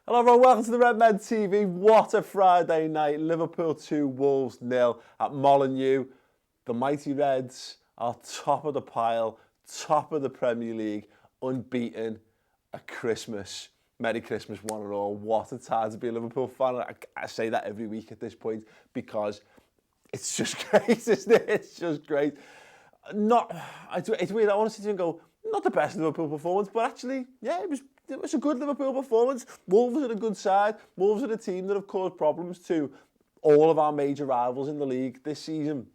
Hello everyone, welcome to the Redmen TV. What a Friday night. Liverpool 2, Wolves 0 at Molyneux. The mighty Reds are top of the pile, top of the Premier League, unbeaten at Christmas. Merry Christmas one and all. What a time to be a Liverpool fan. I say that every week at this point because it's just great, isn't it? It's just great. It's weird, I want to sit here and go, not the best Liverpool performance, but actually, yeah, it was a good Liverpool performance. Wolves are a good side. Wolves are a team that have caused problems to all of our major rivals in the league this season.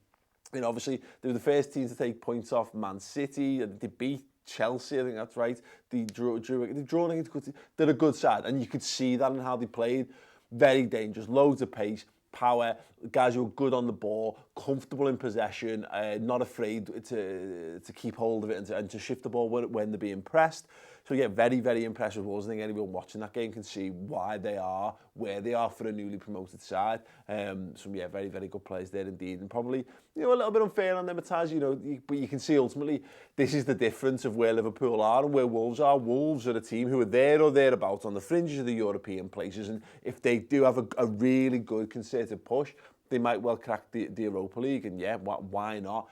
You know, obviously, they were the first team to take points off Man City. They beat Chelsea, I think that's right. They've drawn against good teams. They're a good side, and you could see that in how they played. Very dangerous, loads of pace, power, guys who are good on the ball, comfortable in possession, not afraid to keep hold of it and to shift the ball when they're being pressed. So yeah, very, very impressive Wolves. I think anyone watching that game can see why they are where they are for a newly promoted side. So yeah, very, very good players there indeed. And probably, you know, a little bit unfair on them at times, you know, but you can see ultimately this is the difference of where Liverpool are and where Wolves are. Wolves are a team who are there or thereabouts on the fringes of the European places. And if they do have a really good concerted push, they might well crack the Europa League. And yeah, why not?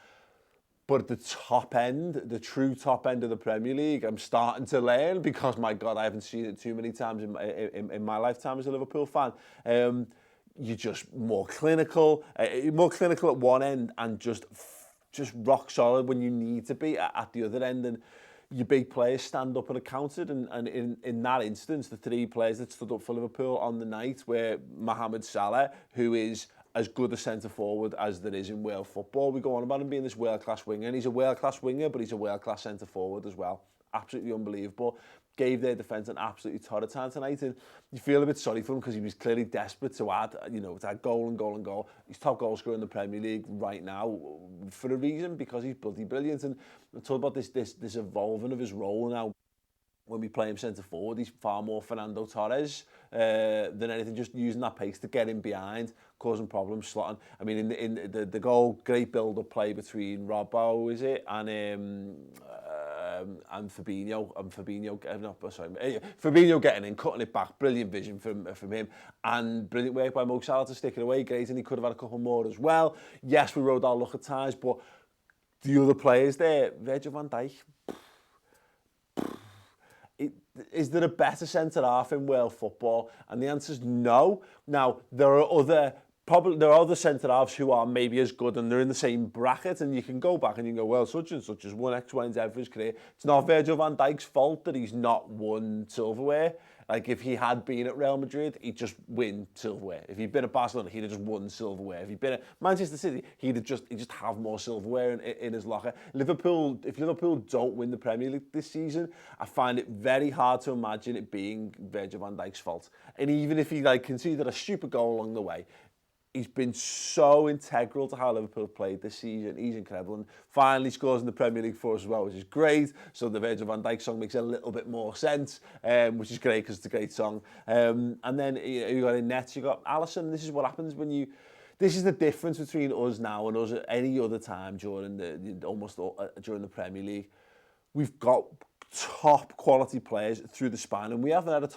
But at the top end, the true top end of the Premier League, I'm starting to learn because, my God, I haven't seen it too many times in my lifetime as a Liverpool fan. You're just more clinical at one end and just rock solid when you need to be at the other end. And your big players stand up and are counted. And in that instance, the three players that stood up for Liverpool on the night were Mohamed Salah, who is as good a centre-forward as there is in world football. We go on about him being this world-class winger, and he's a world-class winger, but he's a world-class centre-forward as well. Absolutely unbelievable. Gave their defence an absolutely torrid time tonight, and you feel a bit sorry for him because he was clearly desperate to add, to add goal and goal and goal. He's top goal scorer in the Premier League right now for a reason, because he's bloody brilliant. And I'm talking about this evolving of his role now. When we play him centre-forward, he's far more Fernando Torres than anything, just using that pace to get in behind, causing problems, slotting. I mean, in the goal, great build-up play between Robbo, is it, and Fabinho. Fabinho getting in, cutting it back, brilliant vision from him, and brilliant work by Mo Salah to stick it away, great, and he could have had a couple more as well. Yes, we rode our luck at times, but the other players there, Virgil van Dijk, is there a better centre-half in world football? And the answer is no. Now, there are other centre-halves who are maybe as good and they're in the same bracket, and you can go back and you can go, well, such and such has won X, Y, and Z for his career. It's not Virgil van Dijk's fault that he's not won silverware. Like, if he had been at Real Madrid, he'd just win silverware. If he'd been at Barcelona, he'd have just won silverware. If he'd been at Manchester City, he'd just have more silverware in his locker. If Liverpool don't win the Premier League this season, I find it very hard to imagine it being Virgil van Dijk's fault. And even if he conceded a stupid goal along the way, he's been so integral to how Liverpool have played this season. He's incredible, and finally scores in the Premier League for us as well, which is great. So the Virgil van Dijk song makes a little bit more sense, which is great because it's a great song. And then you got in nets, you got Alisson. This is what happens when you. This is the difference between us now and us at any other time during the Premier League. We've got top quality players through the spine, and we haven't had a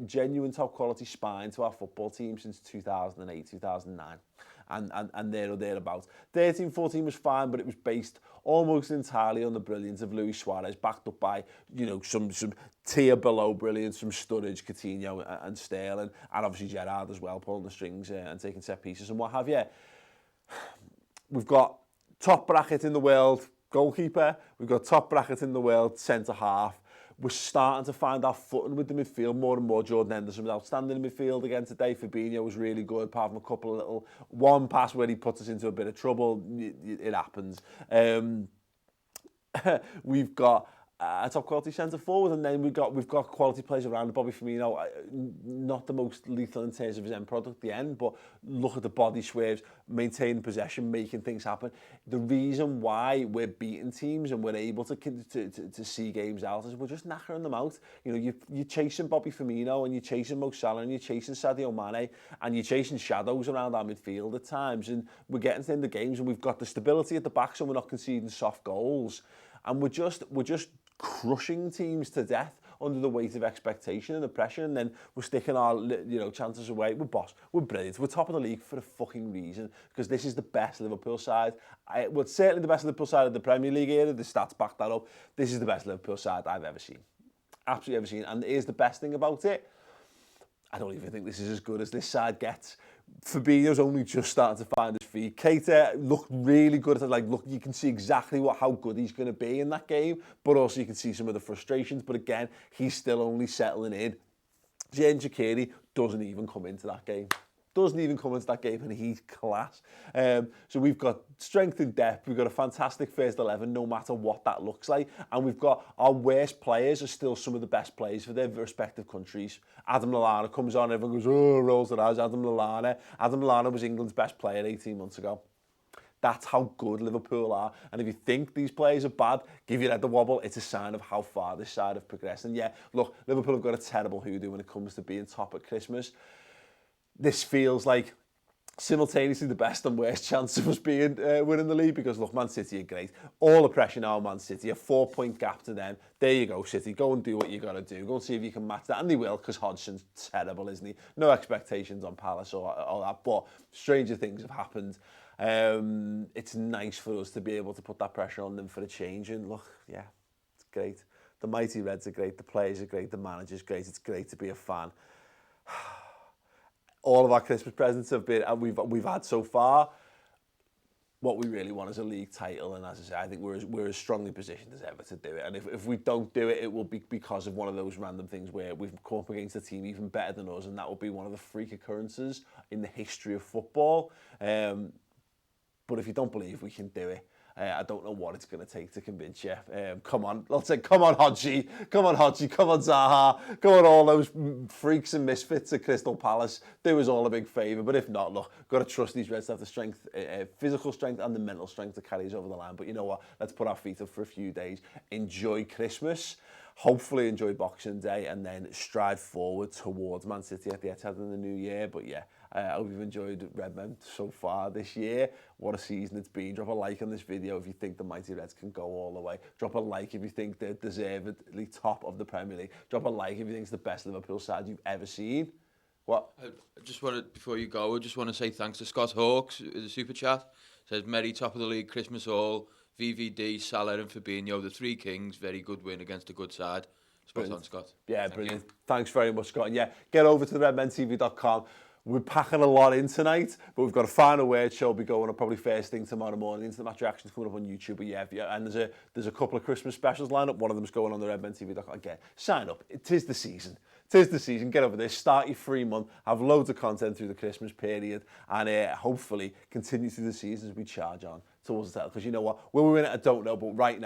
genuine top quality spine to our football team since 2008, 2009, and there or thereabouts. 13-14 was fine, but it was based almost entirely on the brilliance of Luis Suarez, backed up by some tier below brilliance from Sturridge, Coutinho, and Sterling, and obviously Gerrard as well, pulling the strings and taking set pieces and what have you. We've got top bracket in the world goalkeeper, we've got top bracket in the world centre-half. We're starting to find our footing with the midfield more and more. Jordan Henderson was outstanding in midfield again today. Fabinho was really good, apart from a couple of little one pass where he puts us into a bit of trouble. It happens. We've got a top quality centre forward, and then we've got quality players around. Bobby Firmino, not the most lethal in terms of his end product at the end, but look at the body swerves, maintaining possession, making things happen. The reason why we're beating teams and we're able to see games out is we're just knackering them out. You're chasing Bobby Firmino, and you're chasing Mo Salah, and you're chasing Sadio Mane, and you're chasing shadows around our midfield at times, and we're getting to the end of games, and we've got the stability at the back, so we're not conceding soft goals, and we're just crushing teams to death under the weight of expectation and the pressure, and then we're sticking our chances away. We're boss. We're brilliant. We're top of the league for a fucking reason, because this is the best Liverpool side. Well, it's certainly the best Liverpool side of the Premier League era. The stats back that up. This is the best Liverpool side I've ever seen. Absolutely ever seen. And here's the best thing about it. I don't even think this is as good as this side gets. Fabinho's only just starting to find his feet. Keita looked really good. Look, you can see exactly how good he's going to be in that game, but also you can see some of the frustrations. But again, he's still only settling in. Xherdan Shaqiri doesn't even come into that game. And he's class. So we've got strength and depth. We've got a fantastic first 11, no matter what that looks like. And we've got our worst players are still some of the best players for their respective countries. Adam Lallana comes on, everyone goes, oh, rolls their eyes. Adam Lallana was England's best player 18 months ago. That's how good Liverpool are. And if you think these players are bad, give your head the wobble. It's a sign of how far this side have progressed. And yeah, look, Liverpool have got a terrible hoodoo when it comes to being top at Christmas. This feels like simultaneously the best and worst chance of us being winning the league, because look, Man City are great. All the pressure now on Man City, a 4-point gap to them. There you go, City. Go and do what you got to do. Go and see if you can match that. And they will, because Hodgson's terrible, isn't he? No expectations on Palace or all that. But stranger things have happened. It's nice for us to be able to put that pressure on them for a change. And look, yeah, it's great. The mighty Reds are great. The players are great. The manager's great. It's great to be a fan. All of our Christmas presents have been, and we've had so far, what we really want is a league title. And as I say, I think we're as strongly positioned as ever to do it. And if we don't do it, it will be because of one of those random things where we've come up against a team even better than us, and that will be one of the freak occurrences in the history of football. But if you don't believe we can do it, I don't know what it's going to take to convince you. Come on, let's say, come on, Hodgie, come on, Zaha, come on, all those freaks and misfits at Crystal Palace. Do us all a big favour. But if not, look, got to trust these Reds to have the strength, physical strength and the mental strength to carry us over the line. But you know what? Let's put our feet up for a few days. Enjoy Christmas. Hopefully enjoy Boxing Day, and then stride forward towards Man City at the Etihad in the new year. But yeah, I hope you've enjoyed Redmen so far this year. What a season it's been. Drop a like on this video if you think the mighty Reds can go all the way. Drop a like if you think they're deservedly top of the Premier League. Drop a like if you think it's the best Liverpool side you've ever seen. What? I just wanted, before you go, I just want to say thanks to Scott Hawkes, the super chat. Says, Merry top of the league, Christmas all. VVD, Salah and Fabinho, the three kings. Very good win against a good side. Spot on, Scott. Yeah, brilliant. Thanks very much, Scott. And yeah, get over to the redmentv.com. We're packing a lot in tonight, but we've got a final word show be going up probably first thing tomorrow morning. Into the match reactions coming up on YouTube. But yeah, and there's a couple of Christmas specials lined up. One of them's going on the redmentv.com. Again, sign up. It is the season. Get over this. Start your free month. Have loads of content through the Christmas period, and hopefully continue through the season as we charge on towards the title. Because you know what? Will we win it? I don't know, but right now.